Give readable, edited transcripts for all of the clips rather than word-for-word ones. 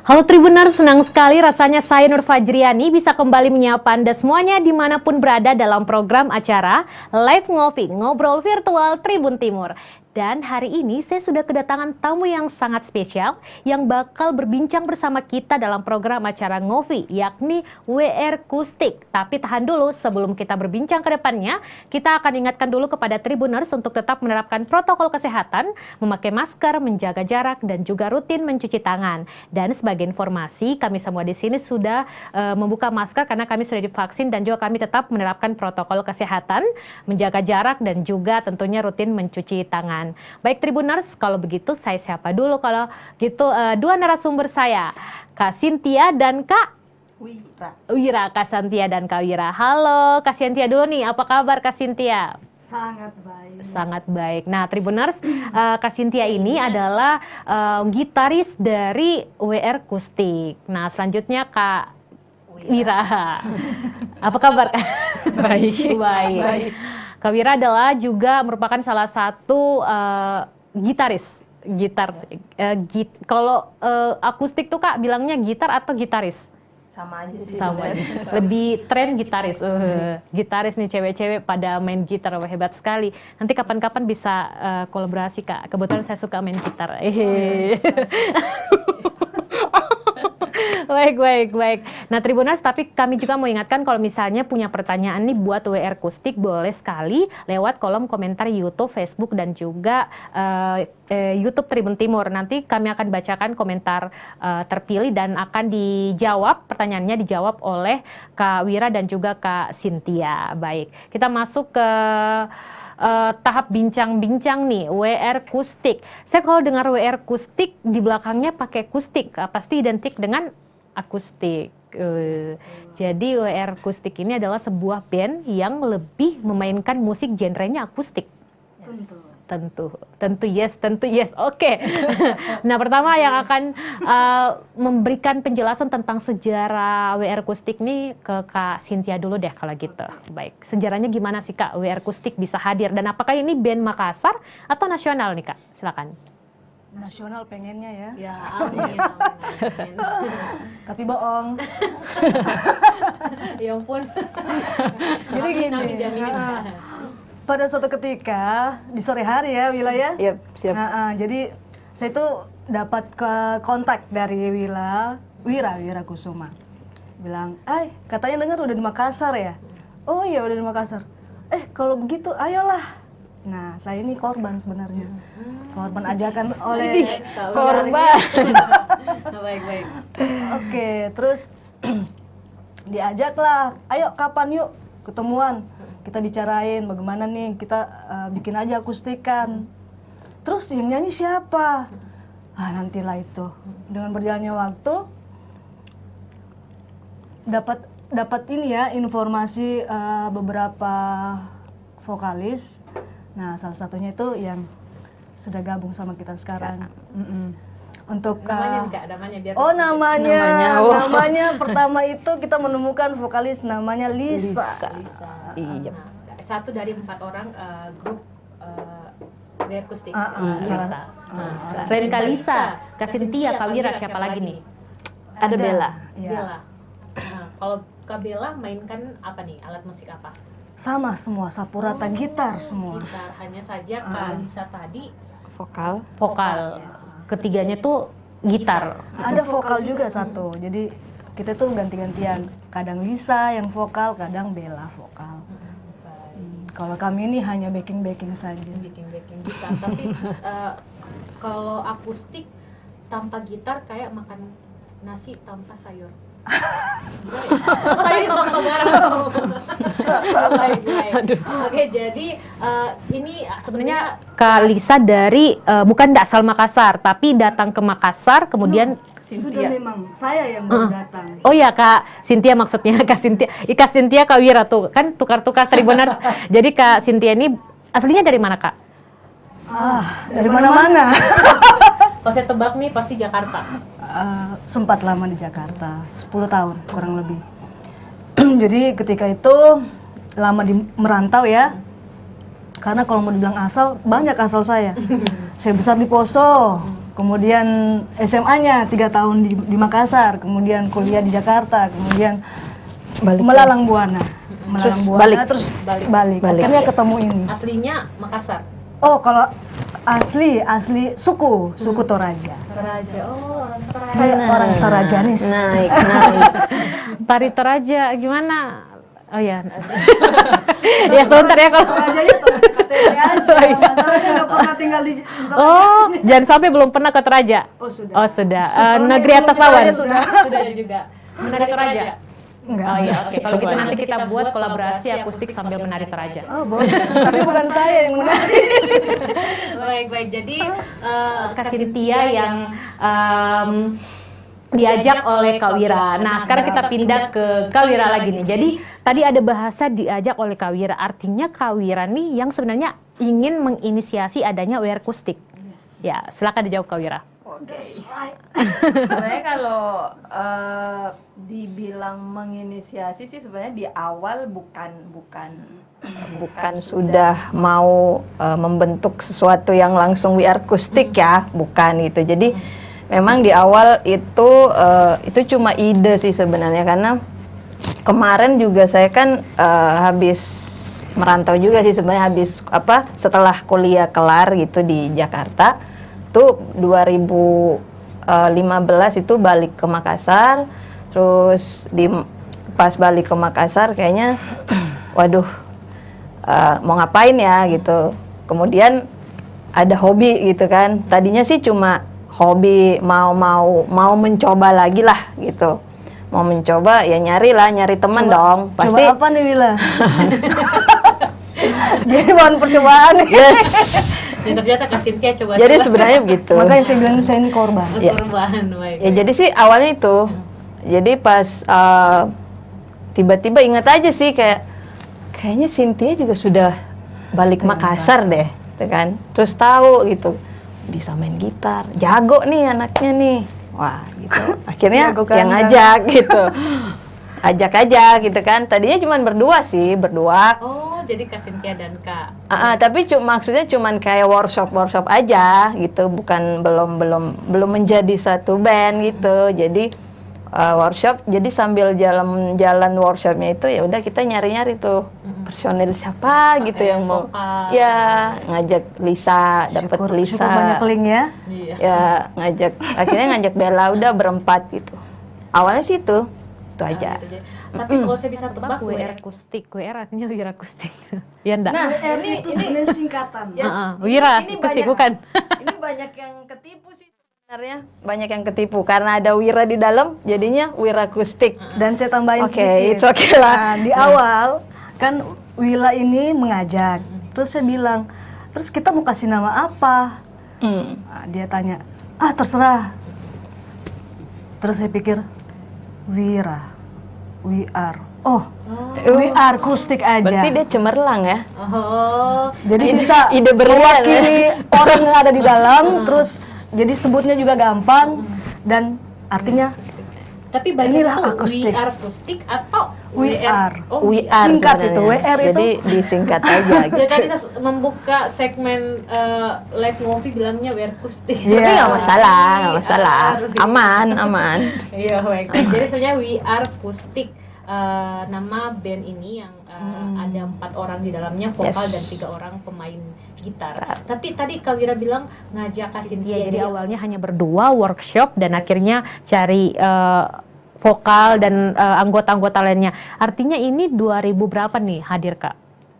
Halo Tribuners, senang sekali rasanya saya Nur Fajriani bisa kembali menyapa Anda semuanya dimanapun berada dalam program acara Live Ngopi, Ngobrol Virtual Tribun Timur. Dan hari ini saya sudah kedatangan tamu yang sangat spesial yang bakal berbincang bersama kita dalam program acara Ngopi, yakni WR Kustik. Tapi tahan dulu, sebelum kita berbincang ke depannya, kita akan ingatkan dulu kepada Tribuners untuk tetap menerapkan protokol kesehatan, memakai masker, menjaga jarak, dan juga rutin mencuci tangan. Dan sebagai informasi, kami semua di sini sudah membuka masker karena kami sudah divaksin dan juga kami tetap menerapkan protokol kesehatan, menjaga jarak, dan juga tentunya rutin mencuci tangan. Baik Tribuners, kalau begitu saya siapa dulu kalau gitu dua narasumber saya, Kak Cynthia dan Kak Wira. Kak Cynthia dan Kak Wira. Halo Kak Cynthia dulu nih, apa kabar Kak Cynthia? Sangat baik. Sangat baik. Nah Tribuners, Kak Cynthia ini adalah gitaris dari WR Kustik. Nah selanjutnya Kak Wira. Apa kabar Kak? Baik. Baik. Kak Wira adalah juga merupakan salah satu gitaris. Kalau akustik tuh Kak bilangnya gitar atau gitaris? Sama aja sih. Sama aja. Lebih tren gitaris. Gitaris nih cewek-cewek pada main gitar, hebat sekali. Nanti kapan-kapan bisa kolaborasi Kak. Kebetulan saya suka main gitar. Baik. Nah Tribuners, tapi kami juga mau ingatkan kalau misalnya punya pertanyaan nih buat WR Kustik, boleh sekali lewat kolom komentar YouTube, Facebook, dan juga YouTube Tribun Timur. Nanti kami akan bacakan komentar terpilih dan akan dijawab, pertanyaannya dijawab oleh Kak Wira dan juga Kak Cynthia. Baik, kita masuk ke tahap bincang-bincang nih, WR Kustik. Saya kalau dengar WR Kustik, di belakangnya pakai kustik, pasti identik dengan akustik. Jadi WR Kustik ini adalah sebuah band yang lebih memainkan musik genrenya akustik. Tentu yes. Oke. Nah pertama yang akan memberikan penjelasan tentang sejarah WR Kustik nih ke Kak Cynthia dulu deh kalau gitu. Baik, sejarahnya gimana sih Kak WR Kustik bisa hadir dan apakah ini band Makassar atau nasional nih Kak? Silakan. Nasional pengennya ya. Ya amin. Tapi bohong. Ya ampun. Jadi gini. Pada suatu ketika di sore hari ya Wila. Yep, siap. Jadi saya itu dapat kontak dari Wira Kusuma. Bilang, katanya dengar udah di Makassar ya. Oh iya udah di Makassar. Kalau begitu ayolah. Nah saya ini korban sebenarnya. Korban ajakan oleh korban. Baik. Oke, terus diajaklah, ayo kapan yuk ketemuan, kita bicarain bagaimana nih kita bikin aja akustikan. Terus yang nyanyi siapa? Nantilah itu. Dengan berjalannya waktu dapat ini ya informasi beberapa vokalis. Nah salah satunya itu yang sudah gabung sama kita sekarang. Untuk namanya biar namanya pertama itu kita menemukan vokalis namanya Lisa. Iya. Satu dari 4 orang grup WR Kustik. Lisa. Selain Kak Lisa, Kak Cynthia, Kak Wira, siapa lagi nih? Ada Bella. Ya. Kalau Kak Bella mainkan apa nih? Alat musik apa? Sama semua, sapu rata gitar semua. Gitar, hanya saja Kak Lisa tadi Vokal. Ketiganya tuh gitar. Ada vokal juga satu. Jadi kita tuh ganti-gantian. Kadang Lisa yang vokal, kadang Bella vokal. Kalau kami ini hanya backing saja. Backing gitar. Tapi kalau akustik tanpa gitar kayak makan nasi tanpa sayur. Sayur tanpa garam. Baik. Oke, jadi ini sebenarnya Kak Lisa dari bukan asal Makassar, tapi datang ke Makassar kemudian Sudah memang saya yang baru datang. Oh ya Kak Cynthia maksudnya Kak Cynthia Kak Wira tuh kan tukar-tukar Tribuners. Jadi Kak Cynthia ini aslinya dari mana Kak? Dari mana-mana. Kalau saya tebak nih pasti Jakarta. Sempat lama di Jakarta, 10 tahun kurang lebih. Jadi ketika itu lama merantau ya. Karena kalau mau dibilang asal, banyak asal saya. Saya besar di Poso. kemudian SMA-nya 3 tahun di Makassar, kemudian kuliah di Jakarta, kemudian melalang buana. Terus balik. Akhirnya ketemu ini. Aslinya Makassar. Oh, kalau asli suku Toraja. Toraja. Oh, orang Toraja. Saya orang Toraja nih. Naik. Tari Toraja gimana? Oh ya. Ya sebentar ya kalau. Torajanya Toraja KTP aja. Masalahnya nggak pernah tinggal di Toraja. Oh, jangan sampai belum pernah ke Toraja. Oh, sudah. Oh, sudah. Soalnya Negeri belum atas ke awan. Toraja sudah. Sudah juga. Menari Toraja. Enggak. Oh iya, oke. Kalau gitu nanti kita buat kolaborasi akustik sambil menari Toraja. Oh, boleh. Tapi bukan saya yang menari. Baik. Jadi Kak Cynthia yang diajak oleh Kak Wira. Nah, sekarang kita pindah ke Kak Wira lagi nih. Jadi tadi ada bahasa diajak oleh Kak Wira. Artinya Kak Wira nih yang sebenarnya ingin menginisiasi adanya WR Akustik. Ya, silakan dijawab Kak Wira. Sebenarnya kalau dibilang menginisiasi sih sebenarnya di awal bukan sudah mau membentuk sesuatu yang langsung WR Akustik ya, bukan gitu. Jadi memang di awal itu cuma ide sih sebenarnya, karena kemarin juga saya kan habis merantau juga sih sebenarnya, setelah kuliah kelar gitu di Jakarta tuh 2015 itu balik ke Makassar. Terus pas balik ke Makassar kayaknya waduh, mau ngapain ya gitu. Kemudian ada hobi gitu kan, tadinya sih cuma hobi, mau mencoba lagi lah gitu, mau mencoba ya nyari teman dong pasti. Coba apa nih Wila? Jadi bahan percobaan. Yes. Ya, ternyata Kak Cynthia coba. Jadi sebenarnya begitu. Makanya saya bilang saya ini korban. Ya. Ya jadi sih awalnya itu, jadi pas tiba-tiba ingat aja sih kayaknya Cynthia juga sudah balik Makassar deh, gitu kan. Terus tahu gitu bisa main gitar, jago nih anaknya nih, wah gitu. Akhirnya yang ngajak gitu, ajak aja gitu kan. Tadinya cuma berdua. Oh, jadi Kak Cynthia dan Kak. Tapi maksudnya cuman kayak workshop aja gitu, bukan belum menjadi satu band gitu. Jadi workshop, jadi sambil jalan workshopnya itu ya udah kita nyari tuh personil siapa gitu yang mau vokal. Ya ngajak Lisa, dapat Lisa. Syukur banyak link ya. Iya. Ya akhirnya ngajak Bella, udah berempat gitu. Awalnya sih itu aja. Gitu. Tapi kalau saya bisa tebak WR Akustik, WR artinya Wira Akustik. Ya enggak? Nah, WR itu sebenarnya singkatan. Wira Akustik bukan. Ini banyak yang ketipu sih sebenarnya, banyak yang ketipu karena ada Wira di dalam, jadinya Wira Akustik. Dan saya tambahin Oke, sedikit. it's okay lah. Nah, di awal kan Wila ini mengajak, terus saya bilang, terus kita mau kasih nama apa? Nah, dia tanya, terserah. Terus saya pikir, WR. WR Akustik aja. Berarti dia cemerlang ya? Oh. Jadi bisa ide berlian mewakili orang yang ada di dalam, terus jadi sebutnya juga gampang dan artinya Tapi baca inilah itu akustik. WR Akustik atau WR. Oh, WR Singkat sebenarnya. itu, WR itu. Jadi disingkat aja gitu. Ya tadi saya membuka segmen live ngopi bilangnya WR Akustik. Iya. Tapi nggak masalah. Aman. Iya, baik. Jadi sebenarnya WR Akustik, nama band ini yang ada 4 orang di dalamnya, vokal Yes. dan 3 orang pemain gitar. Tapi tadi Kak Wira bilang ngajak Kak Cynthia, jadi awalnya hanya berdua workshop dan akhirnya cari vokal dan anggota-anggota lainnya. Artinya ini 2000 berapa nih hadir Kak?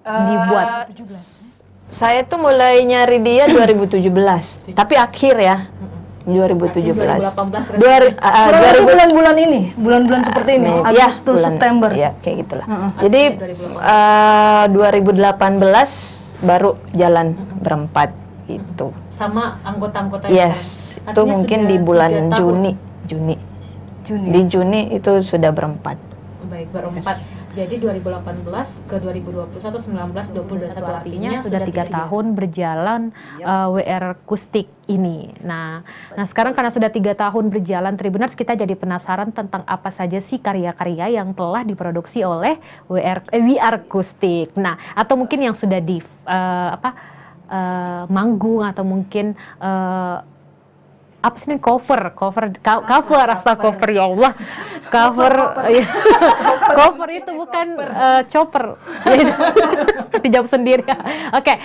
Dibuat 17. Saya tuh mulai nyari dia 2017, tapi akhir ya. 2017. 2018 Berapa bulan-bulan ini? Bulan-bulan seperti ini? Ya, Agustus, September. Ya, kayak gitulah. Heeh. Jadi 2018. 2018 baru jalan berempat itu. sama anggota-anggota Yes, yang itu mungkin di bulan Juni. Juni. Di Juni itu sudah berempat. Baik, berempat. Jadi 2018 ke 2021, 19, 20, 21 artinya sudah 3 tahun berjalan WR Akustik ini. Nah, sekarang karena sudah 3 tahun berjalan Tribuners, kita jadi penasaran tentang apa saja sih karya-karya yang telah diproduksi oleh WR Akustik. Nah, atau mungkin yang sudah di manggung atau mungkin apa sih ini, cover astagfirullah ya Allah, cover cover itu bukan chopper. Dijawab sendiri. Oke,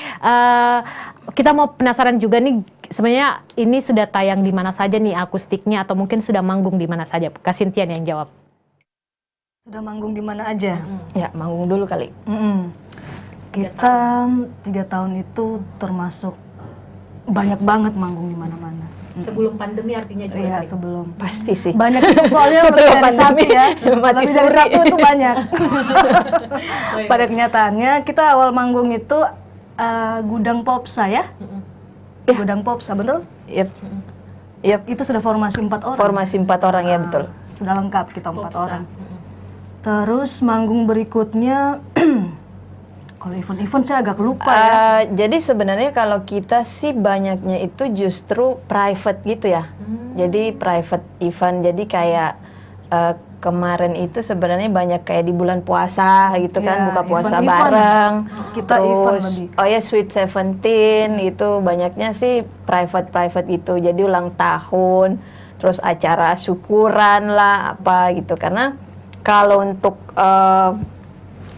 kita mau penasaran juga nih, sebenarnya ini sudah tayang di mana saja nih akustiknya, atau mungkin sudah manggung di mana saja? Kak Sintian yang jawab. Sudah manggung di mana aja? Ya, manggung dulu kali. Kita 3 tahun itu termasuk banyak banget manggung di mana-mana. Sebelum pandemi artinya juga Iya, sering. sebelum. Pasti sih. Banyak itu soalnya lebih Setelah dari satu pandemi, ya. mati Lebih dari suri. satu itu banyak. Pada kenyataannya kita awal manggung itu Gudang Popsa ya. Gudang Popsa, betul? Yep. Yep. Itu sudah formasi 4 orang. Formasi 4 orang ya, betul. Sudah lengkap kita 4 Popsa. orang. Terus manggung berikutnya kalau event-event saya agak lupa ya. Jadi sebenarnya kalau kita sih banyaknya itu justru private gitu ya. Jadi private event. Jadi kayak kemarin itu sebenarnya banyak kayak di bulan puasa gitu kan, Ya, buka puasa event-event. bareng. Kita event Terus lebih. oh ya Sweet 17 itu banyaknya sih private gitu. Jadi ulang tahun, terus acara syukuran lah apa gitu. Karena kalau untuk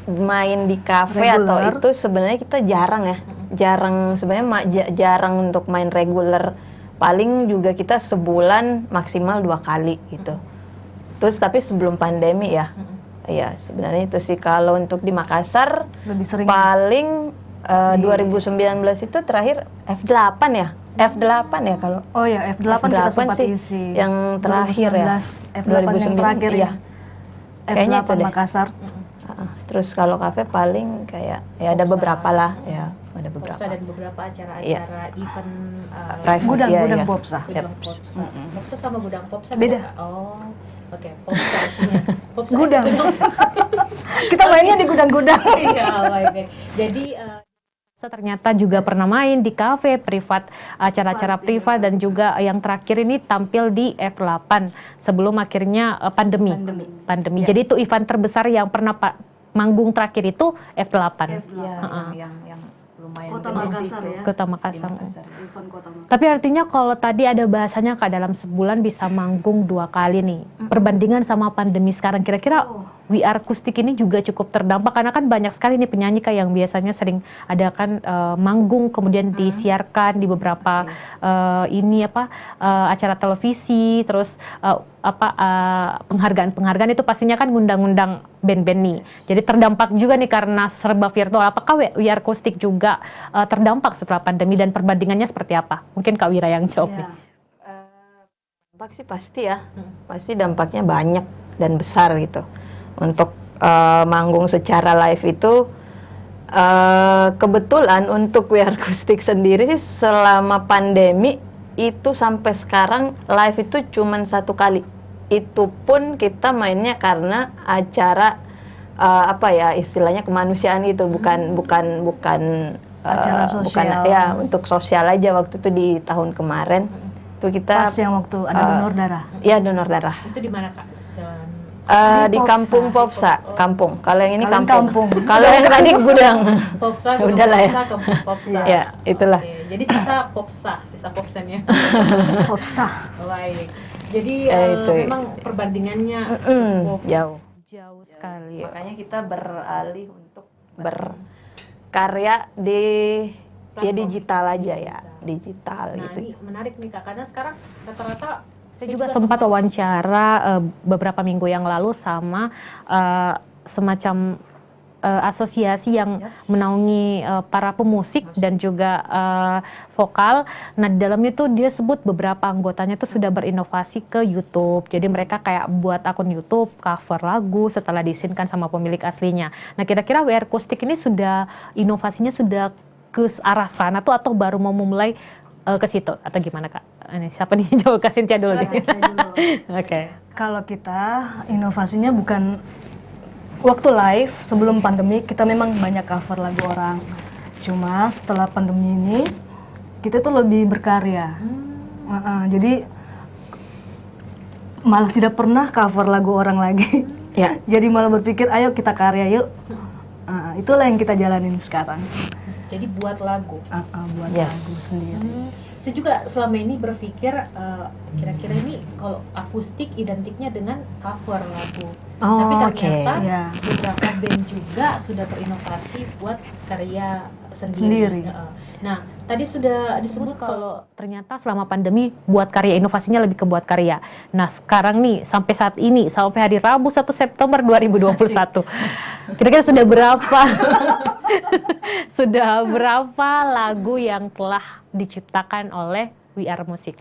main di kafe atau Regular. itu sebenarnya kita jarang ya, jarang sebenarnya jarang untuk main reguler, paling juga kita sebulan maksimal 2 kali gitu. Terus tapi sebelum pandemi ya, ya sebenarnya itu sih. Kalau untuk di Makassar Lebih sering. paling 2019 itu terakhir F8 ya, F8 ya kalau Oh ya, F8 kita sempat sih isi. yang terakhir ya, 2019, F8 yang terakhir iya. ya. Kayaknya F8 itu deh. Makassar. Terus kalau kafe paling kayak ya ada Popsa. beberapa lah ya, ada beberapa. Popsa dan beberapa acara-acara event Private, Gudang iya, Gudang iya. Popsa. Gudang Popsa. Popsa sama Gudang Popsa Beda. Oh, oke. Popsa artinya Popsa. Gudang. Kita mainnya di gudang-gudang. Iya, baik. Jadi ternyata juga pernah main di kafe privat, acara-acara privat, dan juga yang terakhir ini tampil di F8 sebelum akhirnya pandemi. Ya. Jadi itu event terbesar yang pernah manggung terakhir itu F8. Iya, yang lumayan Kota gede sih Makassar itu. ya. Kota Di Makassar. Makassar. Event Kota Makassar. Tapi artinya kalau tadi ada bahasanya Kak, dalam sebulan bisa manggung 2 kali nih. Perbandingan sama pandemi sekarang, kira-kira We Are Acoustic ini juga cukup terdampak karena kan banyak sekali nih penyanyi Kak yang biasanya sering ada kan manggung kemudian disiarkan di beberapa acara televisi, terus penghargaan itu pastinya kan ngundang-ngundang band-band nih. Jadi terdampak juga nih karena serba virtual. Apakah We Are Acoustic juga terdampak setelah pandemi, dan perbandingannya seperti apa? Mungkin Kak Wira yang jawab nih. Dampak sih pasti ya, pasti dampaknya banyak dan besar gitu. Untuk manggung secara live itu kebetulan untuk We Are Acoustic sendiri sih selama pandemi itu sampai sekarang live itu cuma 1 kali. Itu pun kita mainnya karena acara istilahnya kemanusiaan itu, bukan Acara bukan sosial. ya untuk sosial aja. Waktu itu di tahun kemarin tuh kita Pas yang waktu ada donor darah. ya donor darah. Itu di mana Kak? Di Popsa. kampung Popsa, kampung. Kalau yang ini Kalian kampung. kampung. Kalau yang tadi gudang. Popsa, Udahlah ya. Popsa. Ya, itulah. Oke, jadi sisa popsanya. Popsa. Baik. Jadi Itu. memang perbandingannya cukup Jauh. jauh sekali. Makanya kita beralih untuk berkarya di ya digital aja ya, digital Nah, gitu. ini menarik nih Kak, karena sekarang rata-rata saya juga sempat wawancara beberapa minggu yang lalu sama semacam asosiasi yang menaungi para pemusik dan juga vokal. Nah, di dalamnya tuh dia sebut beberapa anggotanya tuh sudah berinovasi ke YouTube. Jadi mereka kayak buat akun YouTube, cover lagu setelah diizinkan sama pemilik aslinya. Nah, kira-kira We Are Acoustic ini sudah inovasinya sudah ke arah sana tuh atau baru mau memulai ke situ atau gimana Kak? Ini siapa nih jawab, Kak Cynthia dulu nih. Oke. Kalau kita inovasinya bukan waktu live sebelum pandemi, kita memang banyak cover lagu orang. Cuma setelah pandemi ini kita tuh lebih berkarya. Jadi malah tidak pernah cover lagu orang lagi. Ya. Jadi malah berpikir ayo kita karya yuk. Itulah yang kita jalanin sekarang. Jadi buat lagu. Buat Yes. lagu sendiri. Saya juga selama ini berpikir kira-kira ini kalau akustik identiknya dengan cover lagu. Oh, Tapi ternyata oke. Iya. beberapa band juga sudah berinovasi buat karya Sendiri. sendiri. Nah, tadi sudah disebut kalau ternyata selama pandemi buat karya inovasinya lebih ke buat karya. Nah, sekarang nih sampai saat ini sampai hari Rabu 1 September 2021. Kira-kira sudah berapa? Sudah berapa lagu yang telah diciptakan oleh We Are Acoustic?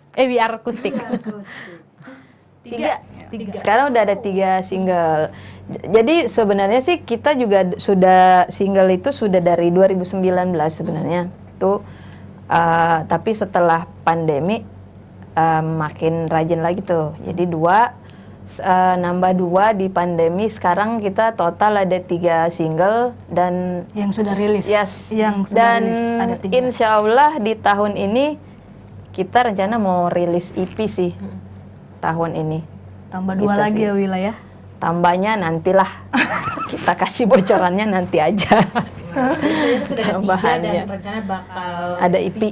Tiga. Sekarang udah ada 3 single. Jadi sebenarnya sih kita juga sudah single itu sudah dari 2019 sebenarnya. Tuh tapi setelah pandemi makin rajin lagi tuh. Jadi nambah 2 di pandemi. Sekarang kita total ada 3 single dan yang sudah rilis. Yes. Yang sudah Dan rilis ada 3. insya Allah di tahun ini kita rencana mau rilis EP sih tahun ini. Tambah 2 Gitu lagi sih. ya wilayah. Tambahnya nantilah kita kasih bocorannya nanti aja. Itu sudah ada 3 dan Tambahannya. rencana bakal Ada EP.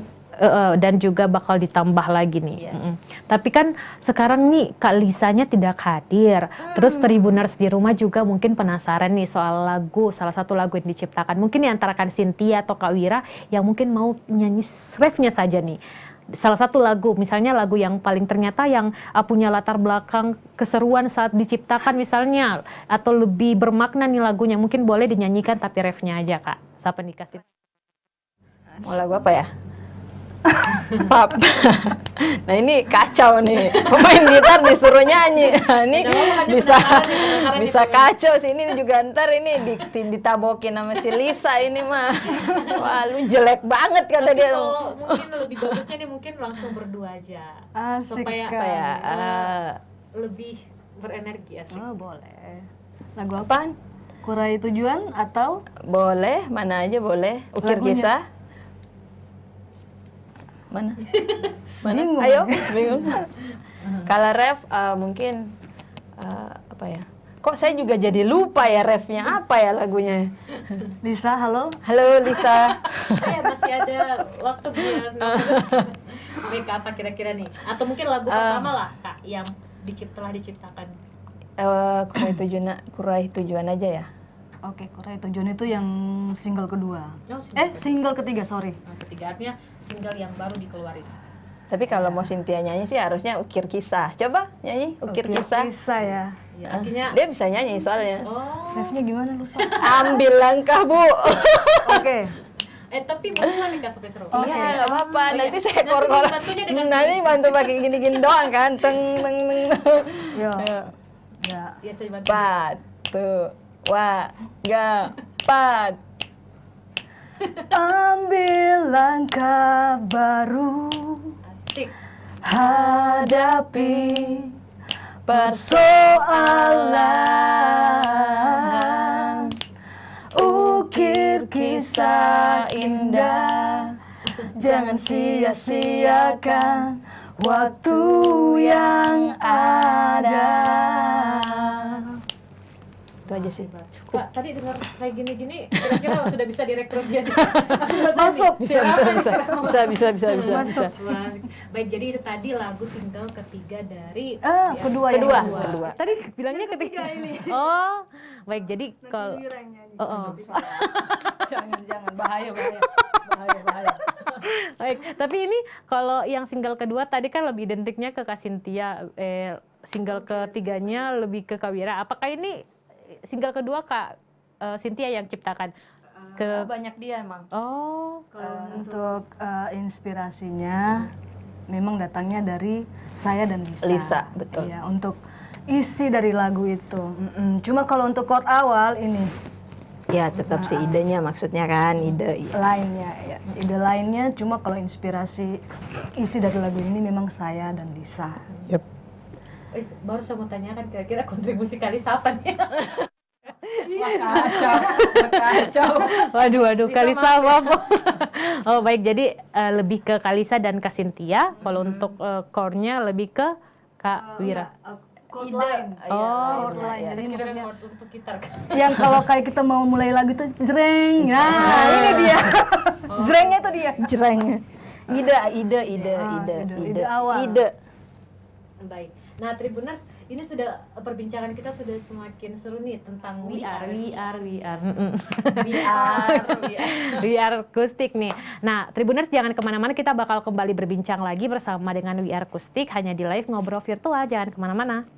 Dan juga bakal ditambah lagi nih. Yes. Tapi kan sekarang nih Kak Lisanya tidak hadir. Terus Tribuners di rumah juga mungkin penasaran nih soal lagu, salah satu lagu yang diciptakan. Mungkin nih antara Kak Cynthia atau Kak Wira yang mungkin mau nyanyi refnya saja nih. Salah satu lagu, misalnya lagu yang paling ternyata yang punya latar belakang keseruan saat diciptakan misalnya, atau lebih bermakna nih lagunya, mungkin boleh dinyanyikan tapi refnya aja Kak. Siapa nih kasih? Mau lagu apa ya? Pap. Nah ini kacau nih. Pemain gitar disuruh nyanyi. Ini bisa kacau sih. Ini juga ntar ini ditabokin sama si Lisa ini mah. Wah lu jelek banget kata dia. Kalau mungkin lebih bagusnya nih mungkin langsung berdua aja. Asik Supaya sekali. Apa ya? Lebih berenergi asik. Oh, boleh. Lagu apa? Apaan? Kurai Tujuan atau Boleh, mana aja boleh. Ukir Lagunya. Kisah. Mana? Mana? Bingung. Ayo, bingung. Kalau ref mungkin apa ya? Kok saya juga jadi lupa ya refnya apa ya lagunya? Lisa? Halo. Halo Lisa. Masih ada waktu biar baik apa kira-kira nih? Atau mungkin lagu pertama lah Kak yang telah diciptakan. Kurai tujuan aja ya. Oke, Kurai Tujuan itu yang single kedua. Oh, single Single ketiga, sorry. Yang ketiga artinya single yang baru dikeluarin. Tapi kalau mau Cynthia nyanyi sih harusnya Ukir Kisah. Coba nyanyi Ukir Kisah. Kisah ya. Ya, akhirnya Dia bisa nyanyi soalnya. oh. Refnya gimana lupa? Ambil langkah Bu. Oke. Tapi boleh nih Kak supaya seru. Oke. Iya nggak apa-apa. Oh, iya. Nanti saya Nanti kor-kor. bantunya dengan Nanti bantu pakai gini-gini doang kan. Teng teng teng. Yo. Ayo. Ya. Ya saya bantu. Patu. Wa. Ga. Pat. Ambil langkah baru, Asik. hadapi persoalan, ukir kisah indah, jangan sia-siakan waktu yang ada. Itu aja sih. Kak, tadi dengar saya gini-gini, kira-kira sudah bisa direkrut jadi. Masuk. Bisa. Baik, jadi itu tadi lagu single ketiga dari Kedua. Tadi bilangnya ketiga ini. Oh, baik. Jadi kalau Jangan bahaya. baik, tapi ini kalau yang single kedua tadi kan lebih identiknya ke Kak Cynthia, single ketiganya lebih ke Kak Wira. Apakah ini single kedua Kak Cynthia yang ciptakan? banyak dia emang. Oh, Kalau untuk inspirasinya memang datangnya dari saya dan Lisa. Lisa, betul. Iya, untuk isi dari lagu itu. Cuma kalau untuk chord awal ini Ya tetap sih idenya maksudnya kan ide. lainnya ya. Ide lainnya cuma kalau inspirasi isi dari lagu ini memang saya dan Lisa. Yep. baru saya mau tanyakan kira-kira kontribusi Kalisa apa nih? Kacau. Waduh, Kalisa apa? Oh baik, jadi lebih ke Kalisa dan Kak Cynthia. Kalau untuk core-nya lebih ke Kak Wira. Chord line. Oh, Chord line. Jadi Jadi maksudnya untuk gitar kan? yang kalau kayak kita mau mulai lagu itu jreng. Nah, ini dia. Jrengnya tuh dia. Jreng. Ide awal. Baik. Nah, Tribuners, ini sudah perbincangan kita sudah semakin seru nih tentang VR. VR akustik nih. Nah, Tribuners jangan kemana-mana, kita bakal kembali berbincang lagi bersama dengan VR akustik hanya di live ngobrol virtual. Jangan kemana-mana.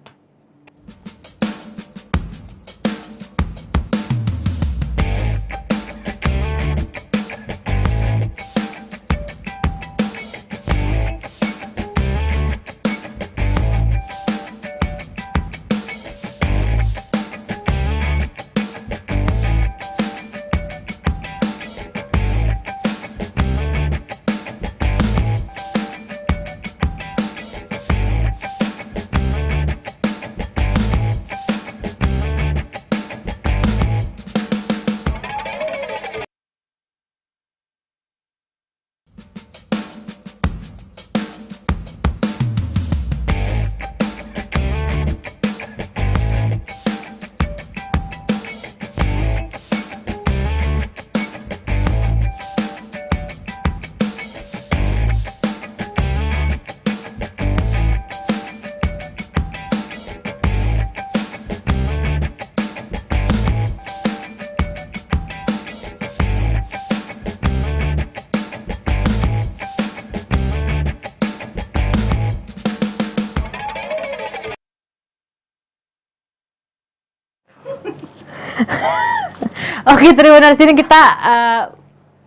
Oke, Tribuners, sini kita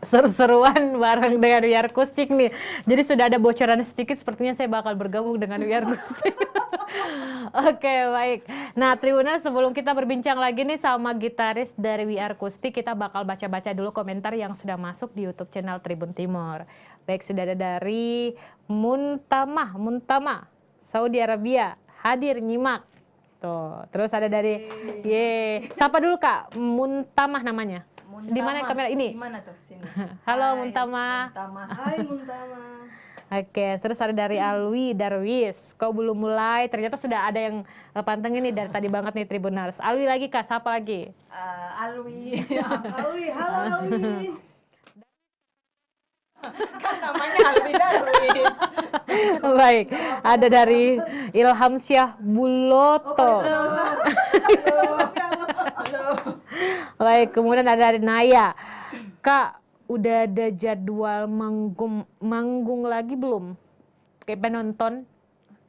seru-seruan bareng dengan VR akustik nih. Jadi sudah ada bocoran sedikit, sepertinya saya bakal bergabung dengan VR akustik. Oke, baik. Nah, Tribuners, sebelum kita berbincang lagi nih sama gitaris dari VR akustik, kita bakal baca-baca dulu komentar yang sudah masuk di YouTube channel Tribun Timur. Baik, sudah ada dari Muntama, Saudi Arabia, hadir nyimak. Tuh, terus ada dari siapa dulu Kak? Muntamah namanya. Di mana kamera ini? Di mana tuh? Sini. Halo Muntamah. Hai Muntama. Oke, terus ada dari Alwi Darwis. Kau belum mulai? Ternyata sudah ada yang pantengin nih dari tadi banget nih Tribuners. Alwi lagi Kak, siapa lagi? Alwi. Halo Alwi. Kan namanya Alwi Darwis. Baik, ada dari Ilham Syah Buloto. Baik, kemudian ada dari Naya. Kak, udah ada jadwal manggung lagi belum? Kayak penonton,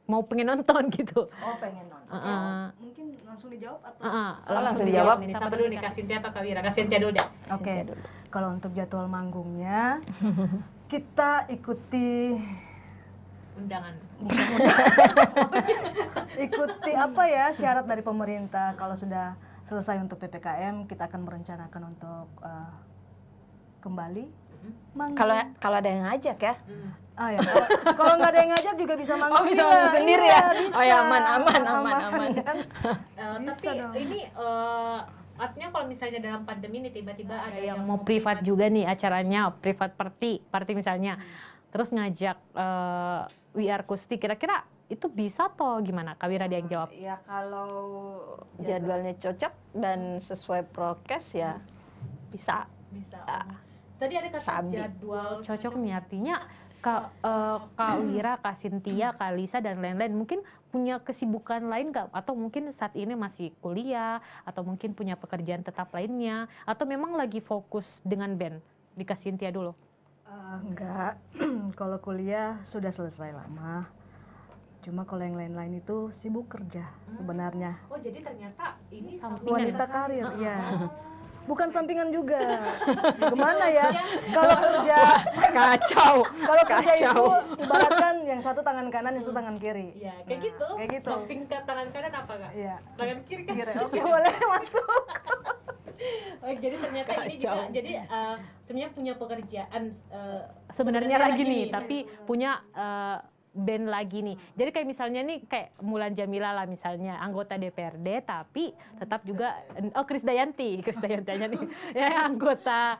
pengen nonton gitu. Oh, pengen nonton. Mungkin langsung dijawab atau? Langsung dijawab. Siapa dulu nih, Kak Cynthia atau Kak Wira? Kak Cynthia dulu deh. Oke, kalau untuk jadwal manggungnya, kita ikuti undangan. Ikuti apa ya syarat dari pemerintah. Kalau sudah selesai untuk PPKM, kita akan merencanakan untuk kembali manggung. Kalau ada yang ngajak ya. Ya. Kalau nggak ada yang ngajak juga bisa manggung. Oh, bisa manggung sendiri ya? Bisa. Oh ya, aman. Kan, tapi dong. ini artinya kalau misalnya dalam pandemi ini tiba-tiba ada yang mau privat juga nih acaranya, privat party misalnya, terus ngajak VR akustik, kira-kira itu bisa toh gimana? Kak Wira dia yang jawab. Ya kalau jadwalnya cocok dan sesuai prokes ya bisa. Tadi ada kata jadwal cocok nih, artinya Kak Wira, Kak Cynthia, Kak Lisa dan lain-lain mungkin punya kesibukan lain nggak? Atau mungkin saat ini masih kuliah, atau mungkin punya pekerjaan tetap lainnya, atau memang lagi fokus dengan band? Di Kak Cynthia dulu. Enggak, kalau kuliah sudah selesai lama. Cuma kalau yang lain-lain itu sibuk kerja sebenarnya. Oh, jadi ternyata ini sampingan Wanita karir, ya. Bukan sampingan juga. Gimana ya? Kalau kerja Kacau. Kalau kerja itu ibaratkan yang satu tangan kanan, yang satu tangan kiri. Iya, kayak gitu. Kayak gitu. Samping ke tangan kanan apa Kak? Iya. Tangan kiri kan? Oke, boleh masuk. Oh, jadi ternyata ini juga jadi sebenarnya punya pekerjaan Sebenarnya lagi nih, tapi punya band lagi nih. Jadi kayak misalnya nih kayak Mulan Jamila lah misalnya, anggota DPRD tapi tetap juga Krisdayanti aja nih. Ya, anggota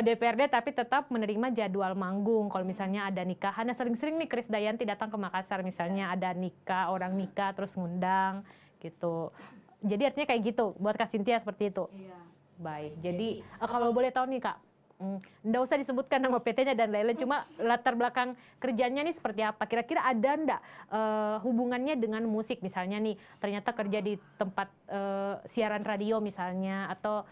DPRD tapi tetap menerima jadwal manggung. Kalau misalnya ada nikahan, sering-sering nih Krisdayanti datang ke Makassar misalnya ada orang nikah terus ngundang gitu. Jadi artinya kayak gitu buat Kak Cynthia seperti itu. Iya. Baik. Jadi kalau boleh tahu nih Kak, Nggak usah disebutkan nama PT-nya dan lain-lain, cuma latar belakang kerjanya nih seperti apa? Kira-kira ada ndak hubungannya dengan musik misalnya nih, ternyata kerja di tempat siaran radio misalnya, atau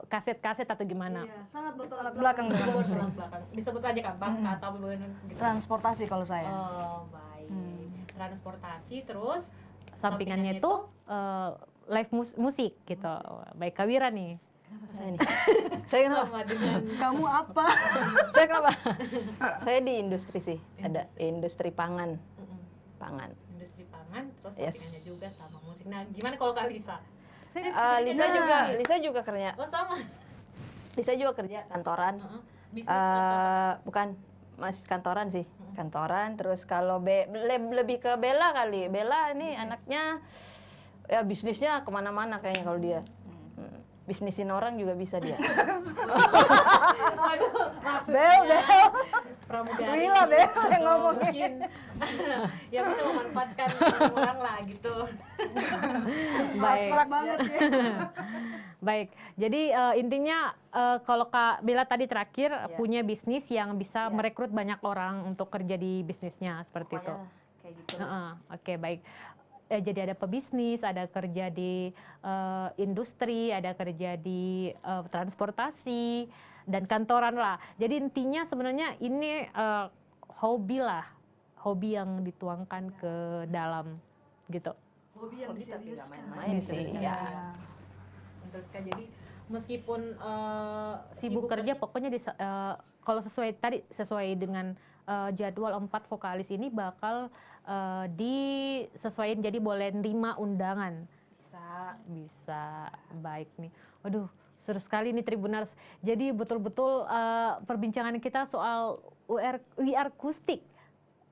kaset-kaset atau gimana? Iya, sangat bertolak belakang dengan musik. Disebut aja kan, Bang, atau bagaimana gitu. Transportasi kalau saya. Oh, baik. Transportasi, terus sampingannya itu live musik gitu. Baik, Kawira nih. Saya nih. Saya kenapa? Sama dengan Kamu apa? Saya kenapa? Saya di industri sih. Ada industri pangan. Pangan. industri pangan, terus Yes. sampingannya juga sama musik. Nah, gimana kalau Kak Lisa? Lisa juga kerja. Oh, sama. Lisa juga kerja kantoran. Bisnis atau Bukan, masih kantoran sih. Kantoran. Terus kalau lebih ke Bella kali. Bella ini anaknya ya bisnisnya kemana-mana kayaknya kalau dia. Bisnisin orang juga bisa dia. Aduh, maksudnya pramugari. Wila, Bel, yang ngomongin. Mungkin ya bisa memanfaatkan orang lah gitu. Abstrak banget ya. Baik, jadi intinya kalau Kak Bella tadi terakhir punya bisnis yang bisa merekrut banyak orang untuk kerja di bisnisnya seperti itu. Pokoknya kayak gitu. Oke, baik. Jadi ada pebisnis, ada kerja di industri, ada kerja di transportasi dan kantoran lah. Jadi intinya sebenarnya ini hobi lah, hobi yang dituangkan ke dalam gitu. Hobi yang Hobi tapi nggak diseriuskan. main-main sih. Ya. Terus kan jadi meskipun sibuk kerja, pokoknya kalau sesuai dengan jadwal 4 vokalis ini bakal disesuaikan, jadi boleh nerima undangan. Bisa, baik nih. Waduh, seru sekali nih Tribuners. Jadi betul-betul perbincangan kita soal We Acoustic,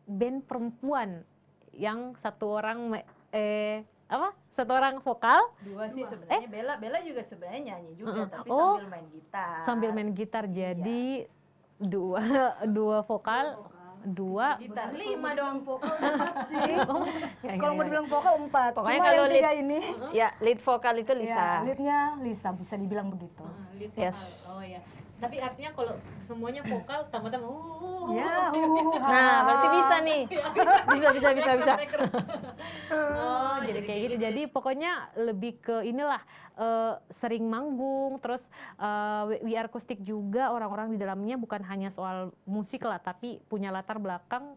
band perempuan yang satu orang satu orang vokal, Dua sih sebenarnya. Bella juga sebenarnya nyanyi juga, tapi Oh. sambil main gitar. sambil main gitar. Jadi dua vokal, dua Gitar 5 dong. Vokal 4 sih. Ya, Kalau mau dibilang vokal 4. Pokoknya Cuma kalau yang 3 ini. Ya, lead vokal itu Lisa. Ya, leadnya Lisa, bisa dibilang begitu. lead vokal. Yes. Oh ya. Tapi artinya kalau semuanya vokal tambah-tambah Ya, Nah, berarti bisa nih. Bisa. Oh, jadi kayak gitu. Jadi pokoknya lebih ke inilah sering manggung, terus We Acoustic juga orang-orang di dalamnya bukan hanya soal musik lah, tapi punya latar belakang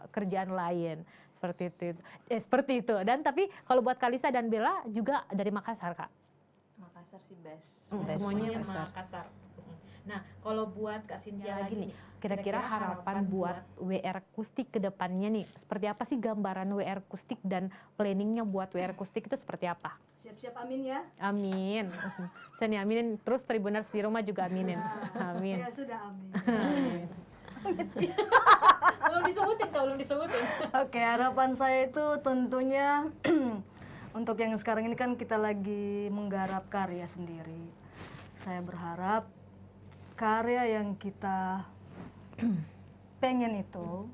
kerjaan lain seperti itu. Dan tapi kalau buat Kalisa dan Bella juga dari Makassar, Kak. Makassar sih best. Semuanya Makassar. Nah, kalau buat Kak Cynthia lagi nih, kira-kira harapan buat WR Acoustic ke depannya nih, seperti apa sih gambaran WR Acoustic dan planningnya buat WR Acoustic itu seperti apa? Siap-siap amin ya. Amin. Saya nih aminin, terus Tribuners di rumah juga aminin. Amin. Ya sudah amin. belum disebutin. Oke, harapan saya itu tentunya untuk yang sekarang ini kan kita lagi menggarap karya sendiri. Saya berharap karya yang kita pengen itu,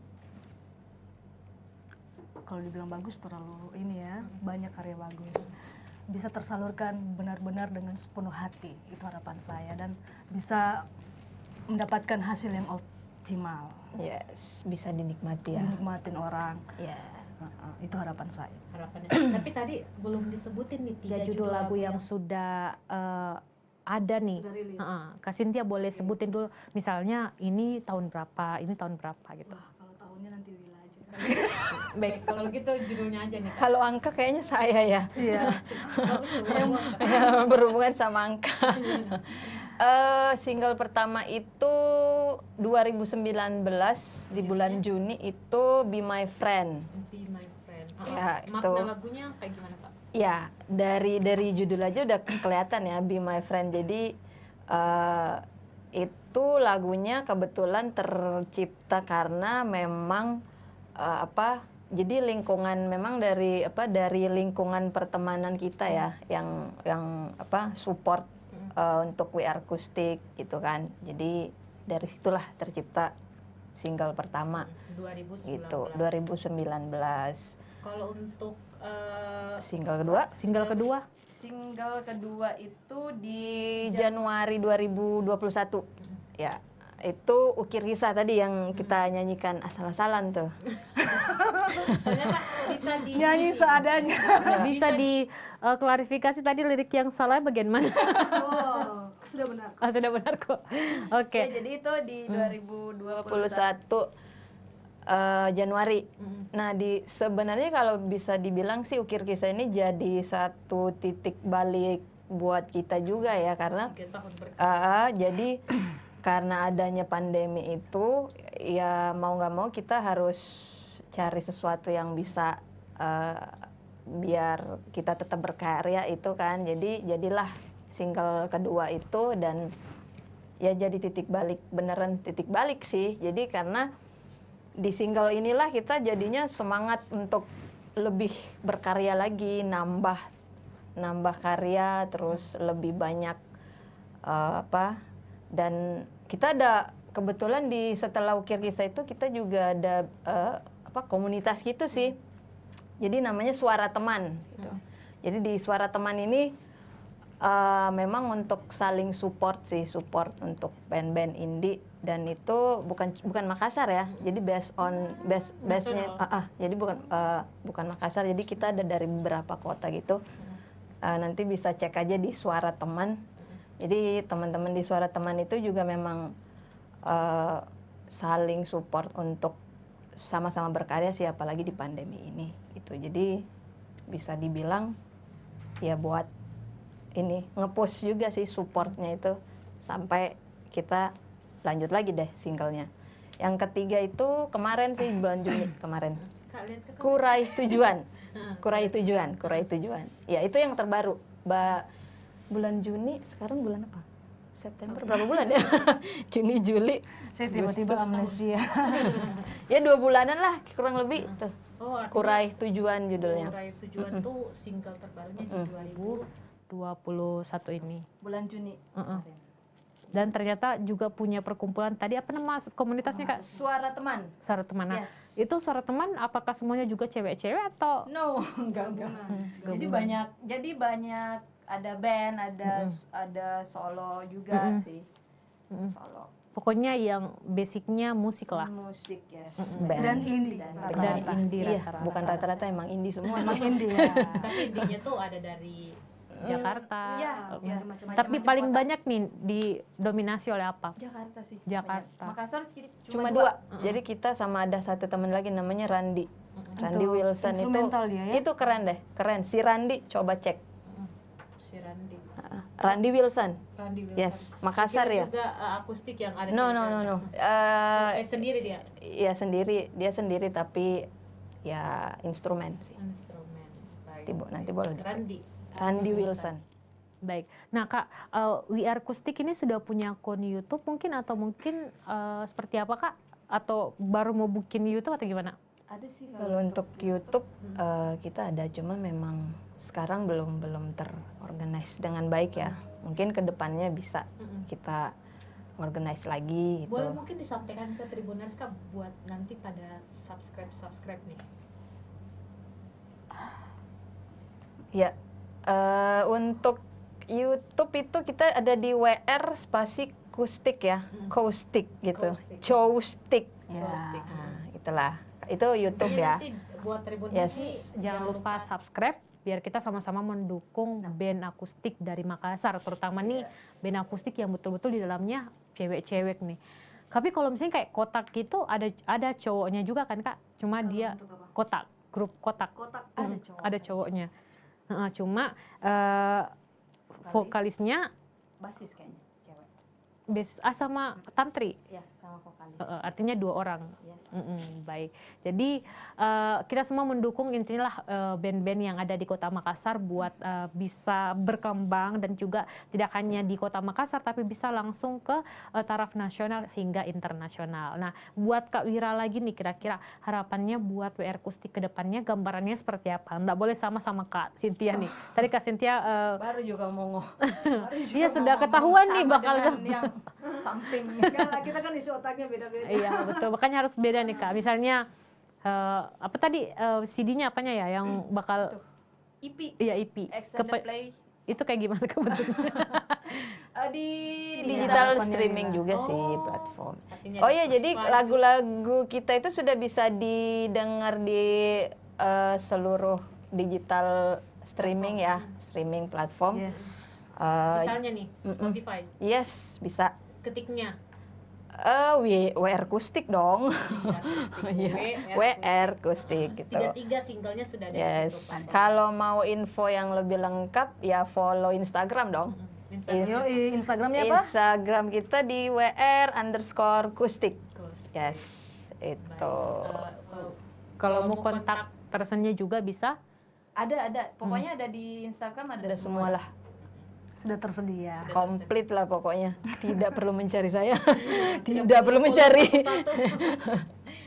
kalau dibilang bagus terlalu ini ya, banyak karya bagus, bisa tersalurkan benar-benar dengan sepenuh hati, itu harapan saya, dan bisa mendapatkan hasil yang optimal, Yes, bisa dinikmati ya. dinikmatin orang. Ya. Itu harapan saya. Harapannya. Tapi tadi belum disebutin nih 3 judul lagu yang sudah ada nih. Sudah rilis. Kak Cynthia boleh sebutin dulu, misalnya ini tahun berapa gitu. Wah, kalau tahunnya nanti Wila aja. Baik, kalau gitu judulnya aja nih. Kalau angka kayaknya saya ya. Iya. Bagus tuh, Berhubungan sama angka. Single pertama itu 2019 di bulan Juni itu Be My Friend. Be My Friend. Ya, Makna itu. lagunya kayak gimana, Pak? Ya, dari judul aja udah kelihatan ya Be My Friend. Jadi itu lagunya kebetulan tercipta karena memang jadi lingkungan, memang dari lingkungan pertemanan kita ya yang support untuk We Acoustic gitu kan. Jadi dari situlah tercipta single pertama 2019. gitu 2019. Kalau untuk Single kedua single kedua itu di Januari 2021. Ya, itu Ukir Kisah tadi yang kita nyanyikan asal-asalan tuh. Ternyata bisa di Nyanyi seadanya. bisa diklarifikasi tadi lirik yang salah bagian mana? Oh, sudah benar. Ah, sudah benar kok. Oke. Ya, jadi itu di 2021 Januari. Nah, sebenarnya kalau bisa dibilang sih Ukir Kisah ini jadi satu titik balik buat kita juga ya, karena 3 tahun jadi karena adanya pandemi itu ya mau nggak mau kita harus cari sesuatu yang bisa biar kita tetap berkarya itu kan. Jadi jadilah single kedua itu, dan ya jadi titik balik, beneran titik balik sih. Jadi karena di single inilah kita jadinya semangat untuk lebih berkarya lagi, nambah karya, terus lebih banyak dan kita ada kebetulan setelah Ukir Kisah itu kita juga ada komunitas gitu sih. Jadi namanya Suara Teman gitu. Jadi di Suara Teman ini memang untuk saling support untuk band-band indie, dan itu bukan Makassar ya. Jadi base-nya jadi bukan Makassar. Jadi kita ada dari beberapa kota gitu. Nanti bisa cek aja di Suara Teman. Jadi teman-teman di Suara Teman itu juga memang saling support untuk sama-sama berkarya sih, apalagi di pandemi ini gitu. Jadi bisa dibilang ya buat ini nge-push juga sih supportnya itu sampai kita lanjut lagi deh singlenya. Yang ketiga itu kemarin sih bulan Juni kemarin. Kurai Tujuan. Ya itu yang terbaru. Bulan Juni, sekarang bulan apa? September, berapa bulan ya? Juni, Juli. Saya tiba-tiba amnesia. Ya 2 bulanan lah kurang lebih tuh. Oh, artinya Kurai Tujuan judulnya. Kurai Tujuan tuh single terbarunya di 2021 ini. Bulan Juni. Kemarin. Dan ternyata juga punya perkumpulan, tadi apa nama komunitasnya Kak? Suara Teman. Suara Teman. Nah, Yes. itu Suara Teman apakah semuanya juga cewek-cewek atau? No, enggak. Jadi banyak ada band, ada solo juga sih. Solo. Pokoknya yang basicnya musik lah. Musik, yes. Dan indie. Dan indie Iya, rata-rata. bukan rata-rata, emang indie semua. Emang indie ya. Tapi intinya tuh ada dari Jakarta. Iya, Oke. macam-macam. Tapi Macam-macam paling kota. banyak nih didominasi oleh apa? Jakarta sih. Jakarta. banyak. Makassar cuma 2. Jadi kita sama ada satu teman lagi namanya Randi. Randi Wilson itu. Instrumental dia ya? Itu keren deh, keren. Si Randi coba cek. Si Randi. Randi Wilson. Randi Wilson. Yes, Makassar ya. Juga akustik yang ada. No. Sendiri dia. Iya sendiri, dia sendiri tapi ya instrumen sih. Instrumen. Baik. Nanti boleh dicek. Randi. Randi Wilson. Baik. Nah Kak, We Are Acoustic ini sudah punya akun YouTube mungkin, atau mungkin seperti apa Kak? Atau baru mau bikin YouTube atau gimana? Ada sih kalau untuk YouTube kita ada, cuma memang sekarang belum terorganize dengan baik ya. Mungkin kedepannya bisa kita organize lagi gitu. Boleh mungkin disampaikan ke Tribuners Kak buat nanti pada subscribe nih. Ya, untuk YouTube itu kita ada di WR spasi Kustik ya, Koustik gitu, Coustik. Acoustic. Nah, itulah, itu YouTube Jadi ya. nanti buat Tribuners Yes. nih jangan lupa subscribe biar kita sama-sama mendukung band akustik dari Makassar, terutama nih band akustik yang betul-betul di dalamnya cewek-cewek nih. Tapi kalau misalnya kayak kotak gitu ada cowoknya juga kan Kak? Cuma dia kotak, grup kotak. Kotak. Ada cowoknya. Cuma vokalisnya Basis kayaknya, cewek. sama Tantri. Ya, sama vokalis. Artinya 2 orang. Yes. Baik. Jadi kita semua mendukung intinya lah band-band yang ada di Kota Makassar buat bisa berkembang, dan juga tidak hanya di Kota Makassar tapi bisa langsung ke taraf nasional hingga internasional. Nah, buat Kak Wira lagi nih, kira-kira harapannya buat WR Acoustic ke depannya gambarannya seperti apa? Nggak boleh sama Kak Cynthia nih. Tadi Kak Cynthia Baru juga mau iya sudah ketahuan nih bakal yang samping. Kita kan isi otaknya beda-beda. Iya betul, makanya harus beda nih Kak. Misalnya apa tadi CD-nya apanya ya yang bakal EP. iya EP. Extended play Itu kayak gimana bentuknya? Di digital Harapannya streaming Wira. juga sih platform. Artinya Oh di iya, jadi Spotify lagu-lagu kita itu sudah bisa didengar di seluruh digital streaming ya, streaming platform. Yes. misalnya nih Spotify, Yes, bisa. ketiknya WR Akustik dong. WR Akustik gitu. tiga singlenya sudah ada di Yes. situ platform. Kalau mau info yang lebih lengkap ya follow Instagram dong. Instagram. Yo, Instagramnya apa? Instagram kita di WR_Akustik. Terus, Yes, itu. Kalau mau kontak personnya juga bisa. Ada. Pokoknya ada di Instagram ada semua lah. Sudah tersedia. Komplit lah pokoknya. Tidak perlu mencari saya. Tidak perlu mencari. Satu.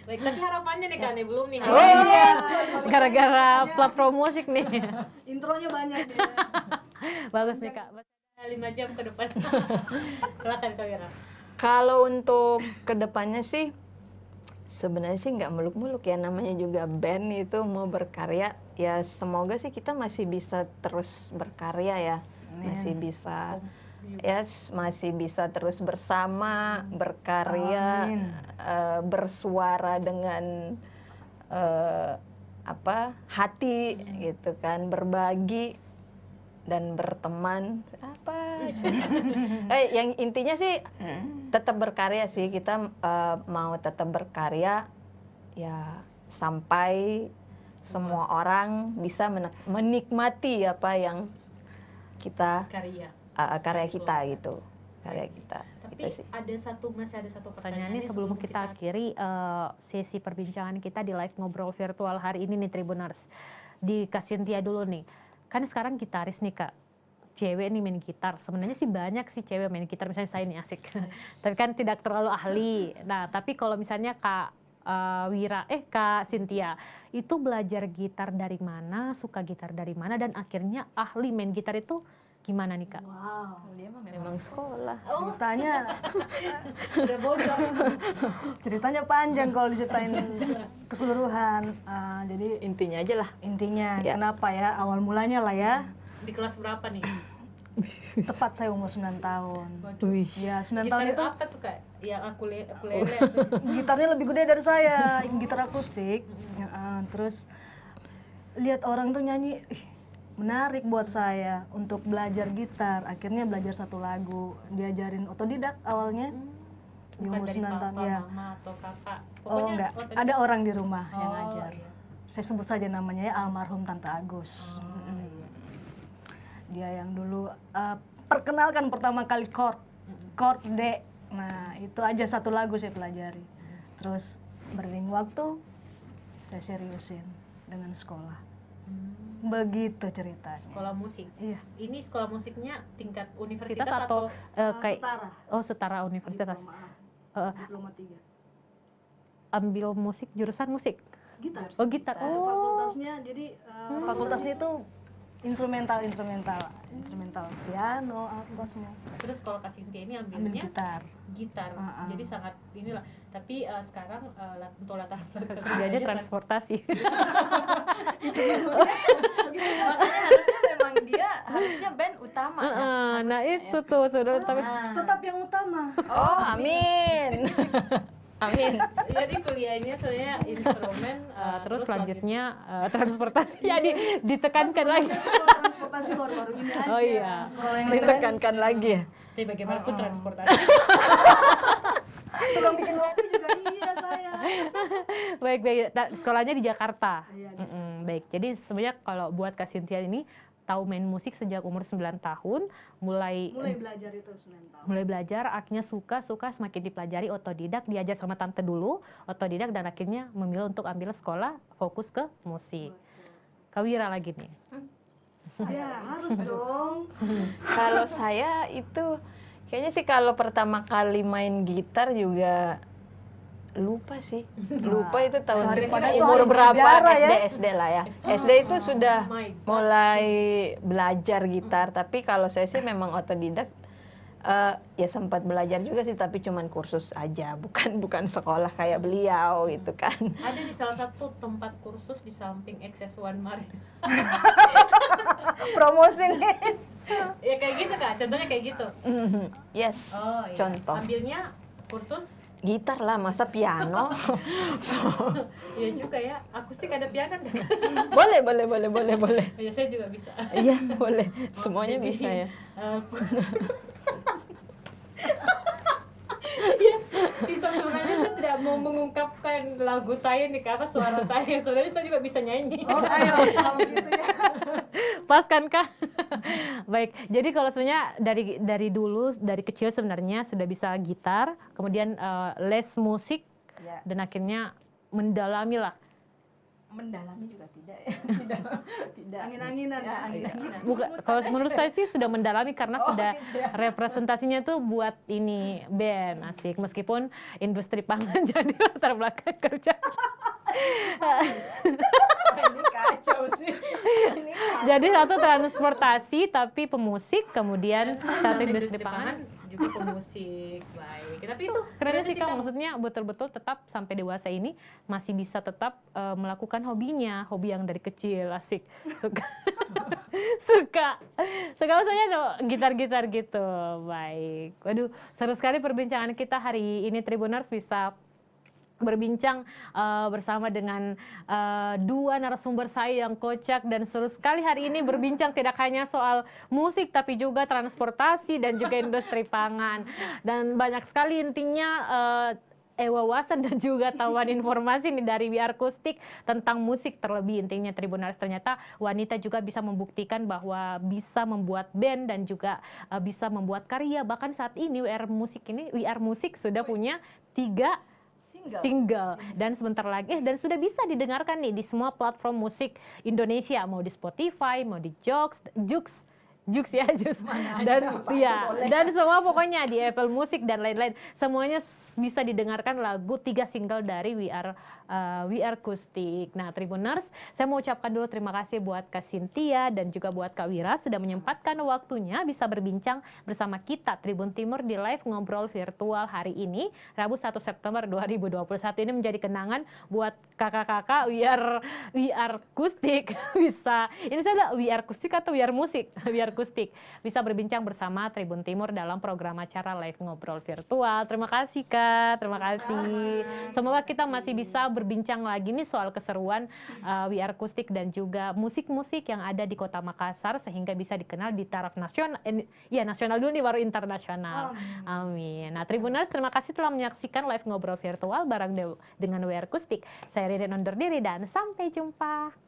Baik, tapi harapannya nih Kak, nih belum nih. Oh iya. Gara-gara platform musik nih. Intronya banyak deh. Bagus nih Kak. 5 jam ke depan. Silakan Kak Wira. Kalau untuk kedepannya sih sebenarnya sih nggak muluk-muluk ya, namanya juga band itu mau berkarya ya, semoga sih kita masih bisa terus berkarya ya, masih bisa masih bisa terus bersama berkarya, Amin. bersuara dengan hati gitu kan, berbagi dan berteman yang intinya sih tetap berkarya sih, kita mau tetap berkarya ya sampai semua orang bisa menikmati apa yang kita Karya. karya kita gitu, karya kita. Tapi Gitu sih. masih ada satu Pertanyaan pertanyaan ini sebelum kita akhiri sesi perbincangan kita di live ngobrol virtual hari ini nih Tribuners. Di Kak Cynthia dulu nih. Kan sekarang gitaris nih Kak. Cewek nih main gitar. Sebenarnya sih banyak sih cewek main gitar, misalnya saya nih asik. Tapi kan tidak terlalu ahli. Nah, tapi kalau misalnya Kak Kak Cynthia itu belajar gitar dari mana, suka gitar dari mana, dan akhirnya ahli main gitar itu gimana nih Kak? Wow. Dia mah memang sekolah. Ceritanya sudah bocor. ceritanya panjang kalau diceritain keseluruhan. Jadi Intinya aja lah. intinya Ya. kenapa ya, awal mulanya lah ya, Di kelas berapa nih? tepat saya umur 9 tahun. Wih. Ya 9 Gitar tahun itu apa tuh Kak? Yang ukulele. gitarnya lebih gede dari saya, gitar akustik. Terus lihat orang tuh nyanyi, ih, menarik buat saya untuk belajar gitar. Akhirnya belajar satu lagu, diajarin otodidak awalnya. Di Bukan umur dari 9 tahun papa, ya. mama atau kakak. Oh enggak, ada orang di rumah yang Oh, ngajar. iya. Saya sebut saja namanya ya, almarhum Tante Agus. Dia yang dulu perkenalkan pertama kali chord D. Nah itu aja satu lagu saya pelajari. Terus beriring waktu saya seriusin dengan sekolah. Begitu ceritanya. Sekolah musik. Iya. Ini sekolah musiknya tingkat Universitas universitas atau kayak setara. setara universitas. Diploma 3. Ambil musik, jurusan musik. Gitar. Oh gitar. Untuk Oh. fakultasnya, jadi fakultasnya itu instrumental piano, alto semua. Terus kalau Kak Cynthia ini Ambil ambilnya gitar. gitar. Jadi sangat inilah. Tapi sekarang untuk latar belakang Kerjanya transportasi. Makanya harusnya memang dia harusnya band utama. Nah itu tuh saudara. Tapi Tetap yang utama. Oh, amin. Amin. Jadi kuliahnya soalnya instrumen, terus selanjutnya transportasi. Jadi ditekankan lagi. Transportasi baru-baru ini aja. Oh iya. Kalau yang lain Ditekankan lagi ya. tapi bagaimanapun transportasi. tukang bikin kopi juga iya saya. Baik. Sekolahnya di Jakarta. Iya, Baik. Jadi sebenarnya kalau buat Kak Cynthia ini tahu main musik sejak umur 9 tahun, mulai belajar itu 9 tahun. mulai belajar, akhirnya suka semakin dipelajari, otodidak, diajar sama tante dulu, otodidak, dan akhirnya memilih untuk ambil sekolah fokus ke musik. Kak Wira lagi nih. Ya harus dong. Kalau saya itu kayaknya sih kalau pertama kali main gitar juga lupa sih. Lupa itu tahun Daripada itu umur hari berapa, bersejarah ya. SD lah ya. SD itu sudah my God. mulai belajar gitar, tapi kalau saya sih memang otodidak Ya sempat belajar juga sih, tapi cuman kursus aja, bukan sekolah kayak beliau gitu kan. Ada di salah satu tempat kursus di samping XS1 Mari. Promosi nih. Ya kayak gitu Kak, contohnya kayak gitu. Yes, Oh iya. contoh. Ambilnya kursus. Gitar lah, masa piano? Iya juga ya, akustik ada piano nggak? boleh. Ya saya juga bisa. Iya, boleh. Oh, Semuanya jadi, bisa ya. Iya, sistem sebenarnya saya tidak mau mengungkapkan lagu saya nih, Kak, apa suara saya. Sebenarnya saya juga bisa nyanyi. Oh, ayo kalau gitu ya. Pas kan Kak? Baik, jadi kalau sebenarnya dari dulu, dari kecil sebenarnya sudah bisa gitar, kemudian les musik, Ya. dan akhirnya mendalami lah. Mendalami juga tidak ya. Tidak. Angin-anginan. Ya, angin-anginan. Bukan, kalau menurut saya sih sudah mendalami karena Oh, sudah gitu ya. representasinya tuh buat ini band, asik. Meskipun industri pangan jadi latar belakang kerja. Ini kacau sih. Ini Jadi satu transportasi tapi pemusik, kemudian satu Sama industri pangan. juga pemusik. Baik. Tapi itu Kerennya berarti sih Kak, kamu. maksudnya betul-betul tetap sampai dewasa ini masih bisa tetap melakukan hobinya, hobi yang dari kecil, asik. Suka suka maksudnya gitar-gitar gitu. Baik. Waduh, seru sekali perbincangan kita hari ini, Tribuners, bisa berbincang bersama dengan dua narasumber saya yang kocak dan seru sekali hari ini berbincang tidak hanya soal musik tapi juga transportasi dan juga industri pangan, dan banyak sekali intinya wawasan dan juga tambahan informasi nih dari We Akustik tentang musik, terlebih intinya Tribuners ternyata wanita juga bisa membuktikan bahwa bisa membuat band dan juga bisa membuat karya. Bahkan saat ini We Are Music sudah punya 3 single dan sebentar lagi dan sudah bisa didengarkan nih di semua platform musik Indonesia, mau di Spotify, mau di Joox ya, Joox, dan ya dan semua pokoknya di Apple Music dan lain-lain, semuanya bisa didengarkan lagu 3 single dari We Are Acoustic. Nah, Tribuners, saya mau ucapkan dulu terima kasih buat Kak Cynthia dan juga buat Kak Wira sudah menyempatkan waktunya bisa berbincang bersama kita Tribun Timur di live ngobrol virtual hari ini, Rabu 1 September 2021. Ini menjadi kenangan buat kakak-kakak We Are Acoustic. Bisa, ini saya We Are Acoustic atau We Are Music? We Are Acoustic bisa berbincang bersama Tribun Timur dalam program acara live ngobrol virtual. Terima kasih Kak, terima kasih. Semoga kita masih bisa berbincang lagi nih soal keseruan We Are Acoustic dan juga musik-musik yang ada di Kota Makassar sehingga bisa dikenal di taraf nasional, ya nasional dulu nih baru internasional. Amin. Nah, Tribuners, terima kasih telah menyaksikan live ngobrol virtual bareng dengan We Are Acoustic. Saya Ririn undur diri dan sampai jumpa.